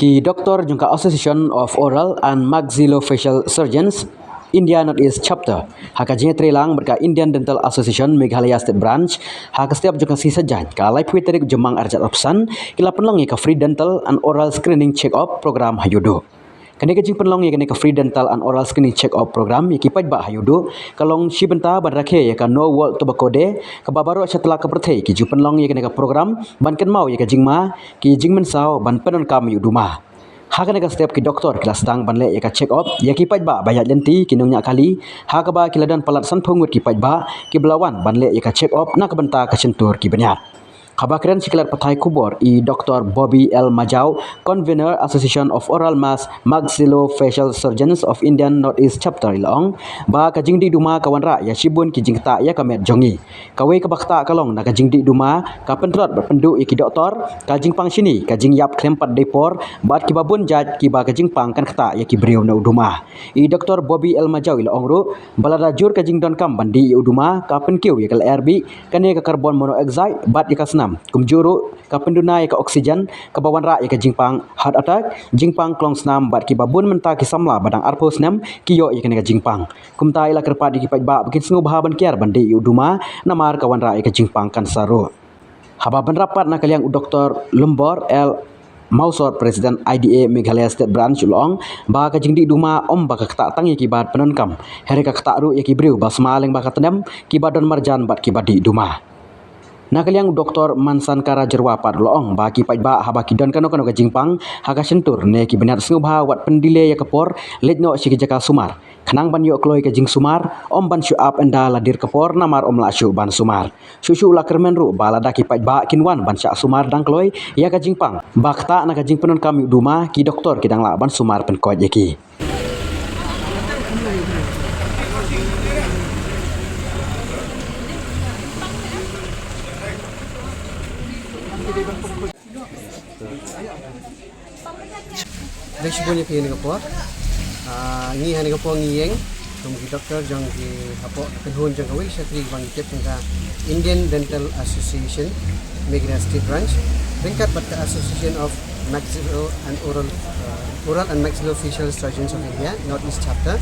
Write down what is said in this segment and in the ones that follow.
Ki Dr. Jungka Association of Oral and Maxillofacial Surgeons India North East Chapter Hakajinya Trilang berka Indian Dental Association Meghalaya State Branch haka setiap jungka si saja ka live tarik jemang arjat opsan kila penlongi ka free dental and oral screening check up program hayudo. Kani kajing penlongi kani ka free dental and oral screening check up program yaki pajba hayudo kalong shibenta ban rakhe yaka no world tobacco day ka babaro setelah ka perthai ki ju penlongi kani ka program ban ken mau yaka jingma ki jingmen saw ban penon kam yuduma. Haka nega setiap ki doktor kila sedang banle yaka check up yaki pajba bayat lenti kinungnya kali haka ba kila dan palat san pungut ki pajba ki belawan banle yaka check up nak benta ka sentur ki benyat. Kabakran sikilat patai kubor i Dr. Bobby L. Majau, Convener Association of Oral Mass Maxillofacial Surgeons of Indian North East Chapter ilong ba kajing di duma kawan ra ya sibun ki jingta ya kamet jongi kawai kabakta kalong na kajing di duma ka pentrot berpendu iki doktor kajing pang sini kajing yap klempat depor bat ki babun jaj ki ba kajing pang kan kata ya ki beriu na uduma i Dr. Bobby L. Majau ilong ru balada jur kajing don kam bandi i uduma ka penkiu ya kal RB kane ka carbon monoxide bat ya kasna kumjuru ka penduna ka oksigen ka bawan ra ka jingpang heart attack jingpang klong snam bat ki babun menta ki samla badang arpo snam ki yo ka jingpang kumta ila kerpa di ki pajba bikin sengu bahaban kiar bandi uduma namar kawan ra ka jingpang kan saru haba ban rapat na kaliang Dr. Lembor L. Mausor Presiden IDA Meghalaya State Branch ulong ba ka jingdi duma om ba ka kata tangi ki bat penonkam here ka kata ru ki briu ba smaleng ba ka tenem ki badon marjan bat ki badi duma. Nakaliang Dr. Mansan Kara Jerwa Pat Loong baki pajba habaki don kano kano ka jingpang haka sentur ne ki benar sengubha wat pendile ya kapor letno si jaka sumar kanang ban yo kloi ka jing sumar om ban shu up enda ladir kapor namar om la shu ban sumar shu la kermen ru bala daki pajba kinwan ban sya sumar dang kloi ya ka jingpang bakta na ka jing penon kami duma ki doktor kidang la ban sumar pen koj yaki. Dari sebuahnya ke ini kapor, ni hani kapor ngiyeng, kemudian doktor jang di kapor penhun jang kawai setri bang ikut tentang Indian Dental Association Meghalaya State Branch, ringkat pada Association of Maxillo and Oral and Maxillofacial Surgeons of India North East Chapter.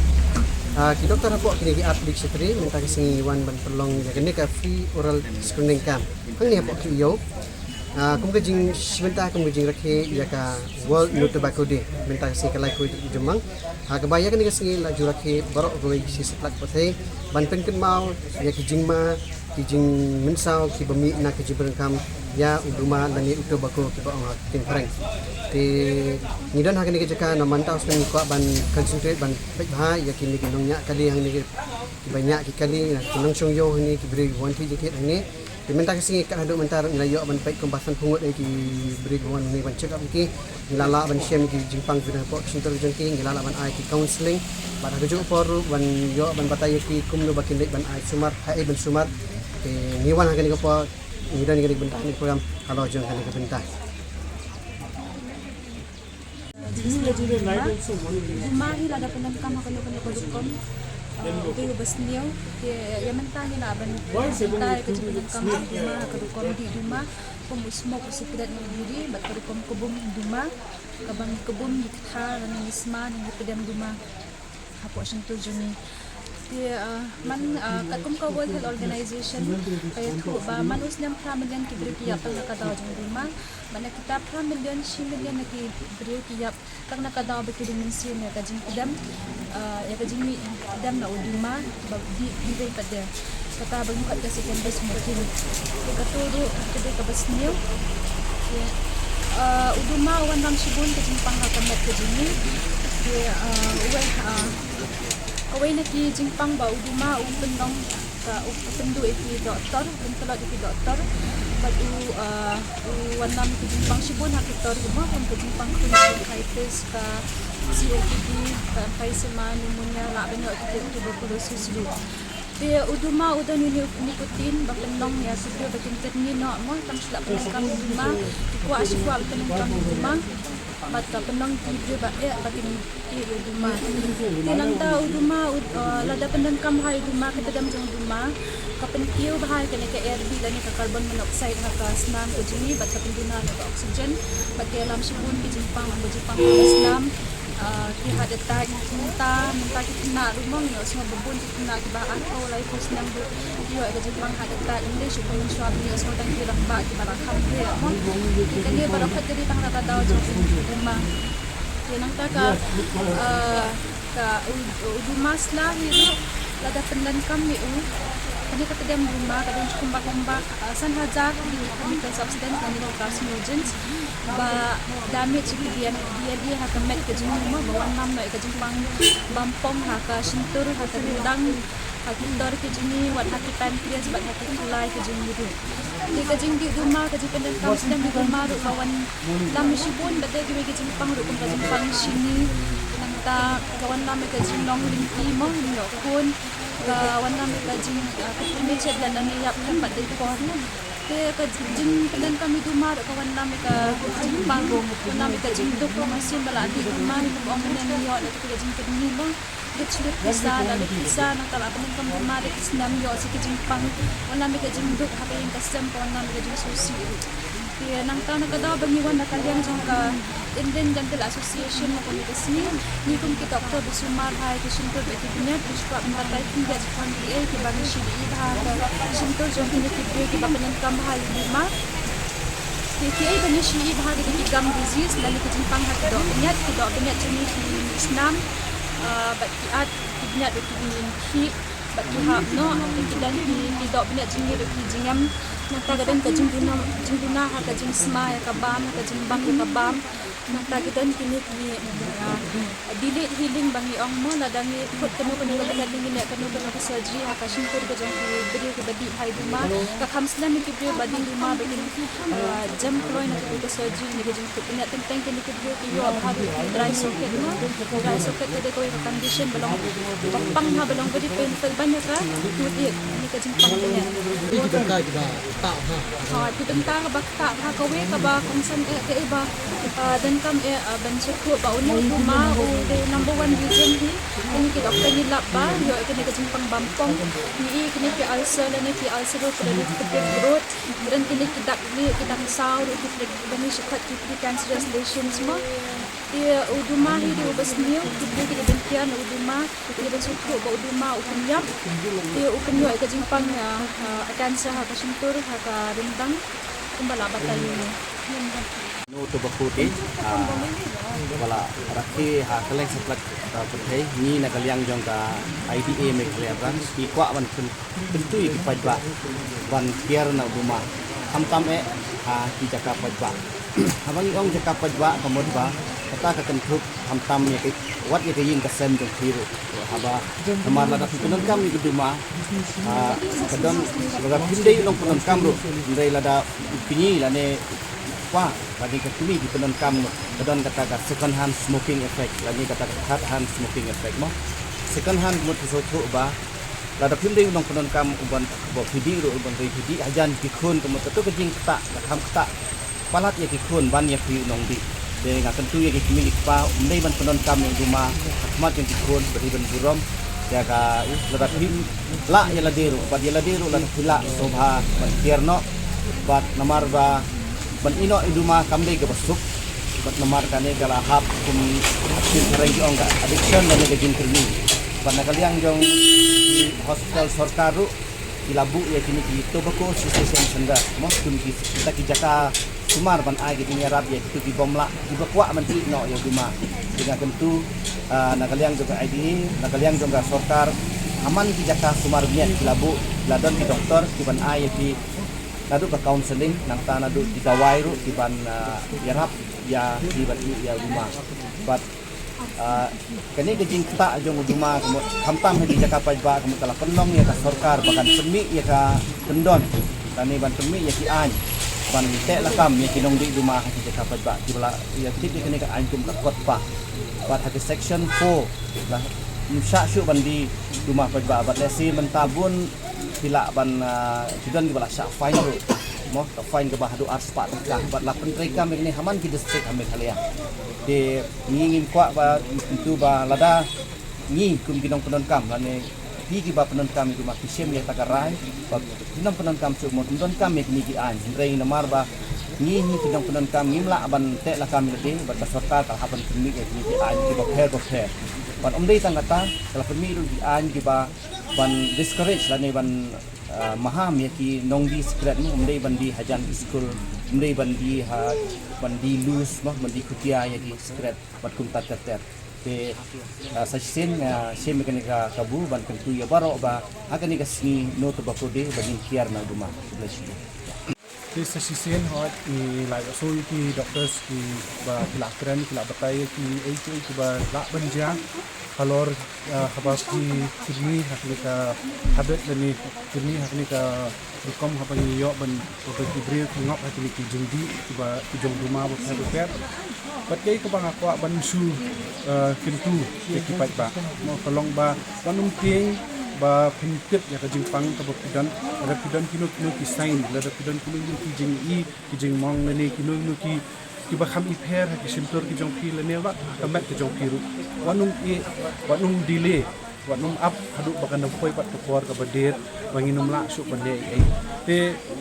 Ki doktor kapor kini ki aplik setri minta kesengi wan ban perlong jaga ni ka free oral screening camp. Kang ni kapor ki yo. Kumkajing sebentar kumkajing rakhe ya ka World No Tobacco Day minta si kalai ko jemang kabaya kan ni singi la jurakhe barok goi si setlak pathe ban pen ken mau ya ki jingma ki jing mensau ki bami na ki jibrengkam ya uduma lani tobacco ki ba king pareng ti nidon ha kan ni jaka na mantau sen ko ban concentrate ban bha ya ki ni ginongnya kali yang ni banyak ki kali na kinong song yo ni ki beri wanti jikit ni minta kasi kat haduk mentar ngelayo ban baik kempasan pungut ki beri wan ni ban check up ki ngilala ban share ki jingpang guna pok center jengki ngilala ban ai ki counseling ban haju por ban yo ban batai ki kumno bakin lek ban ai sumar hai ban sumar ni wan kan ko ni dan ni bentar ni program kalau jeng kan ke bentar Mahi lada penangkam ako ko okay, ubas niyo. Ya mentanya na ban. Mentay ko jud kam duma kadukom di duma. Pumusmo ko si pidat ng diri, bat kadukom kubom duma. Kabang kubom githa ng isma ng pidam duma. Hapo siyang tujuni. Katum ka World Health Organization kaya ko ba manus niyang pramilyan kibri kiyap ang nakadaw ng duma. Mana kita pramilyan shimilyan na kibri kiyap ang nakadaw ba kidimension ya kajing pidam. Ya kajing dam na uduma di pa der kata bagi kat kasi kembas mungkin katuro kede kabas niyo uduma wan lang sibun kajing panghakamat kajing ni kawai na ki jingpang ba uduma upendong ka upendu iki doktor pentolot iki doktor padu wan lang ki jingpang sibun hakitor uduma pun kajingpang bronchitis ka COPD, emphysema, pneumonia, laban nga tuberculosis dulu. Dia uduma udah nikutin bahkan long ya sebelum bagian terni no mo tam sila penangkam uduma kuat sekuat penangkam uduma mata penang tiga bagian uduma tinang tahu uduma lada penangkam hai uduma kita dalam uduma kapentiu bahal kene ke air bi lani ka carbon monoxide haka snam ko jini bat kapenduna na ka oxygen bat ke alam sibun ki jimpang ang jipang islam ki hadatag munta ki na rumong no so bubun ki na ki ba ako lai ko snam do yo ka jimpang hadatag english ko mun swab ni so tang ki ba ki barakam ke mo kene barakat diri tang na daw so kuma yanang ta ka udumas lah hiru lada pendan kami kami ketidam rumah kadang kumbak san hajar di chemical substance dan di carcinogens ba damage dia hakamet ke jing rumah bawan nam no ke jing pang bampong haka sintur haka rudang haki dor ke jini wat haki pancreas bat haki tulai ke jing itu di ke jing di rumah ke jing pendan kam sedang di rumah ru bawan lam sibun badai ke jing pang ru ke jing pang sini nangta kawan nam ke jing long lingki mo no kun kawan nam ke jing kami chat dan ni yap kan pada ko ke jing pendan kami rumah kawan nam ke jing pang nam ke jing duk masin bala di rumah ni ko men ni yo ke jing ke ni mo kecil pisah lalu pisah nak kalau apa yang kamu mari Islam yo si kejing pang orang mereka jing duk apa yang kasam orang mereka jing susi dia nang tahu nak ada bangiwan nak kalian jangka Indian Dental Association nak kami kesini ni pun kita doktor bersumar hai kesintur begitu prescribe mendapat hingga jepang dia ke bagi syidi dah kesintur jom ini kita bapak kam hai lima KTA bani syidi dah di gum disease lalu kejing pang hak dok penyat jenis Islam bagi at binat do ki bagi hak no dan di dok binat jingi do ki jingam nak tagadan ka jinguna ha ka jing sma ya ka bam ka jing bam ya ka bam nak tagadan kini delete healing bangi ong mo na dangi put kanu kanu ka dingin ya kanu ka surgery ha ka shinkur ka jang video ka badi hai duma ka khamsla mi ki video badi duma begin jam kloy na ka surgery ni ka jing put binat tentang kini ki video ki yo abha dry socket no dry socket de ko condition belong pang ha belong badi painful banyak ka tuti ni ka jing pang niya Di bangkai kita tak ha. Tentang bakta ha kawe ka ba kung san ke iba dan kam ban ko ba uno duma o the number 1 reason ni ki doktor ni lab ba yo kini ka jimpang bampong ni kini ki ulcer na ki ulcer ro ke growth dan kini ki dak ni kita saw ro ki bani shikhat ki cancerous lesions mo dia uduma hi di ubas niyo ki bentian uduma ki ban suku ba uduma ukunyap dia ukunyo ka jimpang cancer ha ka sintur ha ka rindang kumbala batayo no to bakuti wala rakhi ha kaleng saplak puthai ni na kalyang jong ka IDA me kalian branch ki kwa ban tentu ki pajba ban kier na buma tam ha ki jaka pajba habang ong jaka pajba kamod ba kata ka kentuk tam ya ki wat ya yin ka sem jong hiru haba kamar la dak kunun kam ni buma kadon baga pindai long kunun kam ru ndai la da pinyi la ne wah, tadi kami di penon kam, kadang kata second hand smoking effect, lagi kata third hand smoking effect mo. Second hand mo tusoto ba, lada pindai unong penon kam uban bo pidi ro uban rei pidi ajan kikun kemo tetu kejing kata, kam kata, palat ya kikun ban ya pi unong di. Jadi ngakan tu ya kikimi pa, undai ban penon kam yang rumah, mat yang kikun beri ban burom, ya ka lada pim la ya ladiru, bad ya ladiru lada pila sobha ban kierno, bad namar ba ban ino iduma kamde ke basuk bat namar kane kala hap kum asin reng jong ga addiction dan ke jin krimi ban nakaliang jong di hospital sarkaru ilabu ya kini ki tobacco cessation center mo kum ki kita ki jaka sumar ban ai ki nyarap ya itu di bomla di bakwa menti no ya duma dengan tentu nakaliang jong ID nakaliang jong ga sarkar aman ki jaka sumar nya ilabu ladon ki doktor ki ban ai ki nadu ke counseling nang ta nadu di dawai ru di ban yarap ya di ban ya rumah but kene ke jing ta jong rumah kamtam di jaka pajba kamu telah penong ya ka sarkar bahkan pemi ya ka pendon tani ban pemi ya ki an ban te lakam ya kinong di rumah di jaka pajba di bala ya ti kene ka an kum ka kot pa but hak section 4 lah musya syu ban di rumah pajba bat lesi mentabun bila ban judan di bala syak fine ru mo ka fine ke bahadu arspa ka bat la pentri kam ni haman ki district ambe khalia de ngingin kwa ba itu ba lada ngi kum ginong penon kam lane di ki ba penon kami ki ma ki sem ya takarai ba dinam penon kam su mo penon kami ki ki an rei na mar ba ni ki dong penon kami la ban te la kami de ba sarkar ka haban ki ki an ki ba pher ban dei tang kata kalau permi ru ki an ki ba ban discourage la ne ban maham ya ki nong di secret ni dei ban di hajan school dei ban di ban di lose bah ban di kutia ya ki secret bat kum tat ter te sa sen sem mekanika kabu ban kentu ya baro ba akan ni kasni no to ba ko de ban kiar na duma bless you. This session hot i like so ki doctors ki ba kilakran ki labatay ki HA ki ba la banja kalor habas ki kidney hakni ka habet ni kidney hakni ka rukom hapani yo ban to ki bril ki ngop hakni ki jungdi ki ba ki jong rumah ba ka bat kay ka bang akwa ban su kintu ki pai ba mo kalong ba banum ting ba pinket ya ka jingpang ka ba pidan ada pidan kino ki sign ada pidan kino ki jing i ki jing mong ne kino ki ba kham i pher ha ki simtor ki jong pi le ne ba ka mat ki jong piru wanung delay wanung up hadu ba kan poi pat ko ka ba der wanginum la su ban ne ai te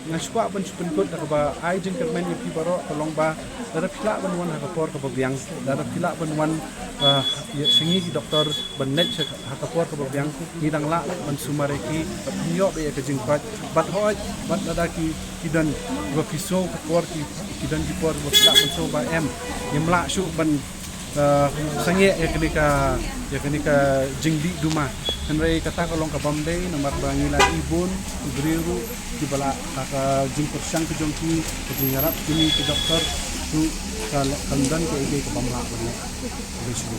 ngaswa ban su pun ka ba ai jing ka men pi baro tolong ba ada pila ban wan ha ka por ka ba biang ada pila ban wan singi ki doktor ban net ha ka por ka ba biang ngidang la ban sumareki nyo be ka jing pat bat hoj bat ada ki kidan ba piso ka por ki kidan ki por ba la ban so ba em nyemla su ban sange ya kenika jingdi duma henry kata kalong ka bamde nomor bangila ibun ibriru di bala ka jing persang ke jongki ke jingarap kini ke dokter tu kandan ke ige ke bamla bani besu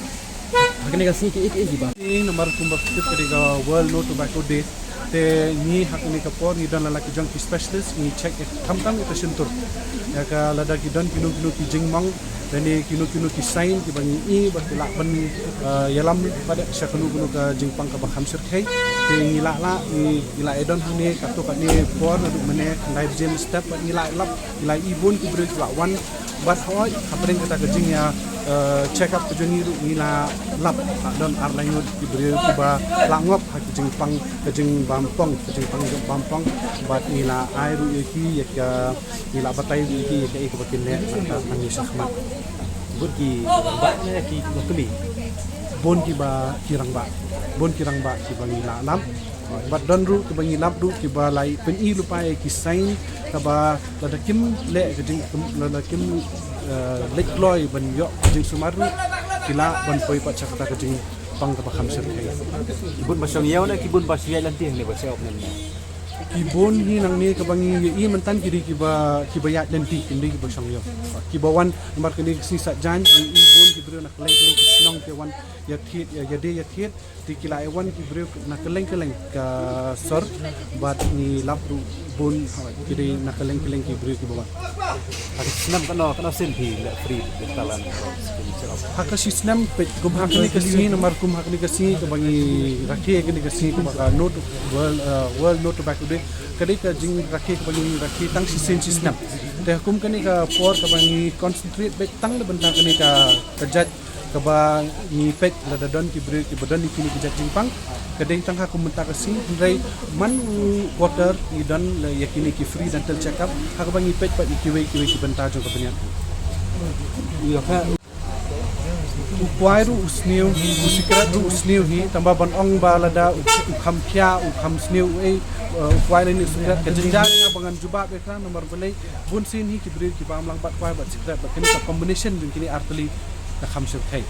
hakni ka si ki ik ba ini nomor kumbar tip ke World No Tobacco Day te ni hakni ka por ni dan lalaki jongki specialist ni check tam itu sentur ya ka lada kidan kilo ki jingmang dan ni kino ki sign ki bangi i ba la ban yalam pada syakunu ka jingpang ka ba khamsir khai te ngila ni ila edon hane ka to ka ni por na du mane ndai gym step ngila lap ngila ibun ki break la one bat hoy apren kata ka jing ya check up jeng iru ngila lap don arlangut ki break ki ba la ngop ha ki jingpang ka jing bampong bat ngila airu ki ya ngila batai ki ya ka batin le ka ani sakhmat Bun ki ba ne ki kemi bon ki ba kirang ba ki bangi la lam bat don ru ki bangi lap du ki ba lai pen i lupa ki sign ka ba la kim le ka jing la kim lek loy ban yo jing sumaru kila ban poi pa chakta ka jing pang ka ba khamsir kai bun basong yaw na ki bun basiyai lanti ne ba seop nan kibon ni nang ni kabangi i mantan kiri kiba ya lenti kindi kiba sangyo kibawan nomor kini sisa jan i bon kibro nak leng ki snong ke wan ya thit ya de ya thit ti kila wan kibro nak leng ka sor bat ni lapru bon kiri nak leng kibro kibawan sinam kana sen hi la free talan hak sistem pe kum hak ni kasi nomor kum hak ni kasi kabangi rakhe ni kasi ka note world no tobacco day kadi ka jing rakhe kabangi rakhe tang system te hukum kani ka por kabangi concentrate be tang le bentang kani ka kajat kaba ni pet la dadon ki break ki badan ni kini kajat jingpang kadai tang hukum menta kasi ndai man water ni dan yakini ki free dental check up hak kabangi pet pa kiwe ki benta jo kabanyan ya ka ukwai ru usniu usikrat ru usniu hi tamba ban ong balada ukham phya ukham sniu ei ukwai ni usikrat ke jenjang bangan juba bekra nomor belai bun sin hi ki bri ki pam lang bat kwai bat sikrat bat kini combination jing kini artli ka kham sir thai